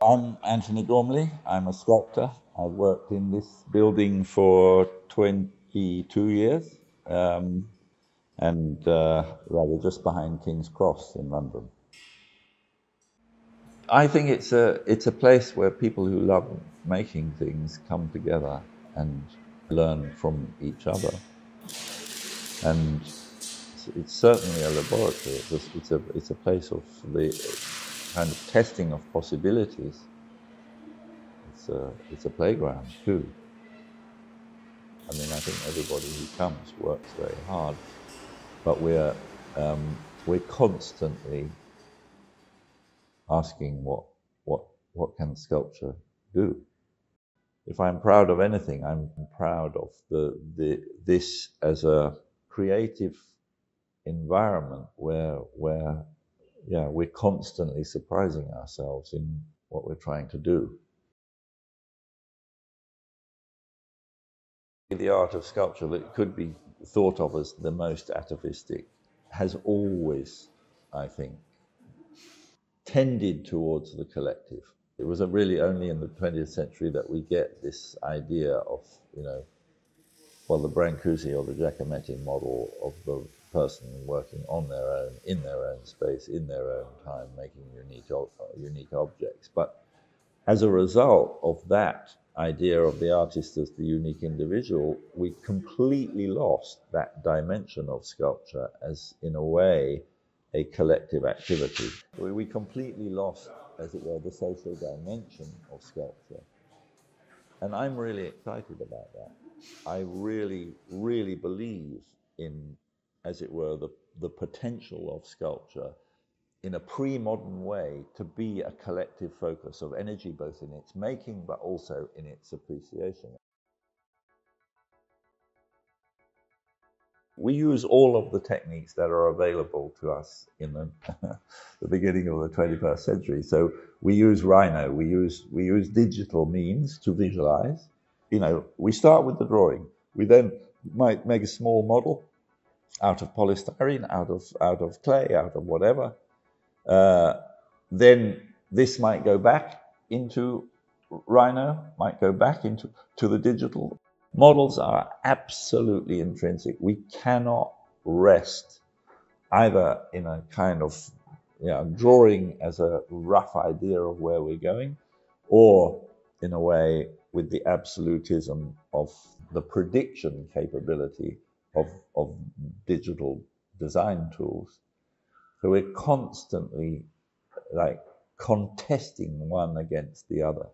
I'm Antony Gormley. I'm a sculptor. I've worked in this building for 22 years, and rather just behind King's Cross in London. I think it's a place where people who love making things come together and learn from each other. And it's certainly a laboratory. It's a place of the kind of testing of possibilities. It's a playground too. I mean, I think everybody who comes works very hard, but we're constantly asking what can sculpture do? If I'm proud of anything, I'm proud of this as a creative environment where we're constantly surprising ourselves in what we're trying to do. The art of sculpture that could be thought of as the most atavistic has always, I think, tended towards the collective. It was really only in the 20th century that we get this idea of, the Brancusi or the Giacometti model of the person working on their own, in their own space, in their own time, making unique objects. But as a result of that idea of the artist as the unique individual, we completely lost that dimension of sculpture as, in a way, a collective activity. We completely lost, as it were, the social dimension of sculpture. And I'm really excited about that. I really, really believe in, as it were, the potential of sculpture in a pre-modern way to be a collective focus of energy, both in its making but also in its appreciation. We use all of the techniques that are available to us in the beginning of the 21st century. So we use Rhino, we use digital means to visualize. We start with the drawing. We then might make a small model out of polystyrene, out of clay, out of whatever. Then this might go back into Rhino, might go back into the digital. Models are absolutely intrinsic. We cannot rest either in a kind of drawing as a rough idea of where we're going, or in a way with the absolutism of the prediction capability of digital design tools. So we're constantly contesting one against the other.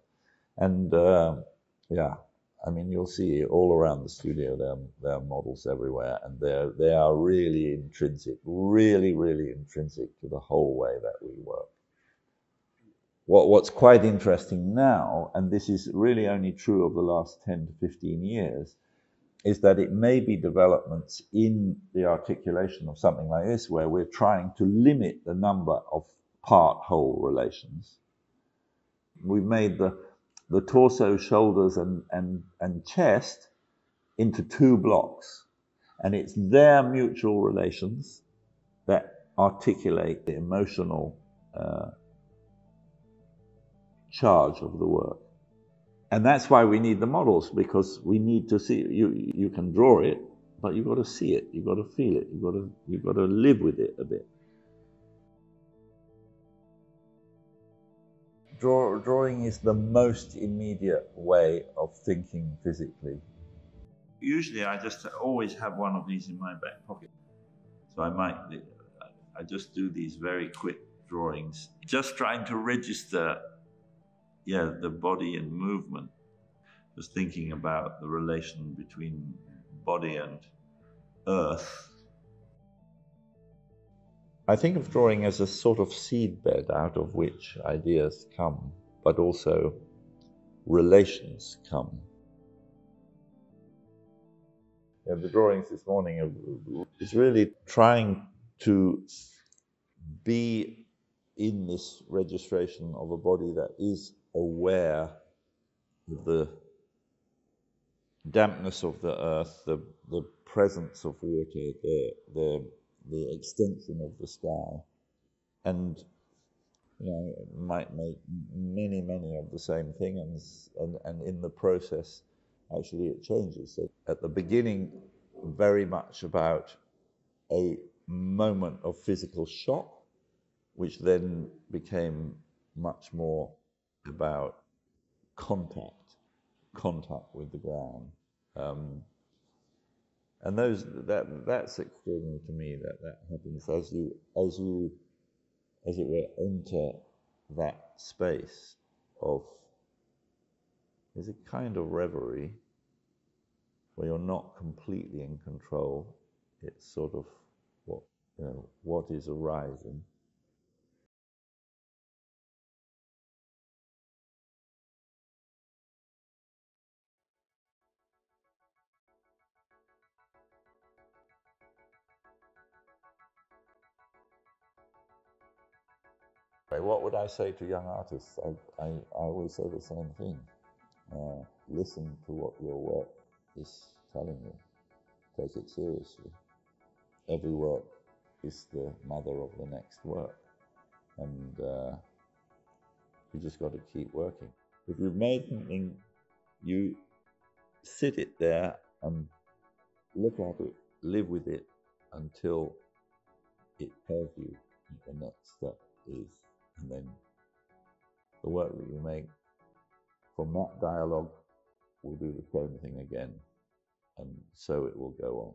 And I mean, you'll see all around the studio, there are models everywhere, and they are really intrinsic, really, really intrinsic to the whole way that we work. What's quite interesting now, and this is really only true of the last 10 to 15 years, is that it may be developments in the articulation of something like this where we're trying to limit the number of part-whole relations. We've made the torso, shoulders, and chest into two blocks. And it's their mutual relations that articulate the emotional charge of the work. And that's why we need the models, because we need to see, you can draw it, but you've got to see it, you've got to feel it, you've got to live with it a bit. Drawing is the most immediate way of thinking physically. Usually I just always have one of these in my back pocket. So I just do these very quick drawings, just trying to register the body and movement, just thinking about the relation between body and earth. I think of drawing as a sort of seedbed out of which ideas come, but also relations come. The drawings this morning is really trying to be in this registration of a body that is aware of the dampness of the earth, the presence of water, the extension of the sky. And might make many of the same thing, and in the process, actually it changes. So at the beginning, very much about a moment of physical shock, which then became much more about contact with the ground. And that's extraordinary to me, that happens as you as it were enter that space of, there's a kind of reverie where you're not completely in control. It's sort of what is arising. What would I say to young artists? I always say the same thing. Listen to what your work is telling you. Take it seriously. Every work is the mother of the next work. And you just got to keep working. If you've made something, you sit it there and look at it, live with it until it tells you what the next step is. And then the work that you make from that dialogue will do the same thing again, and so it will go on.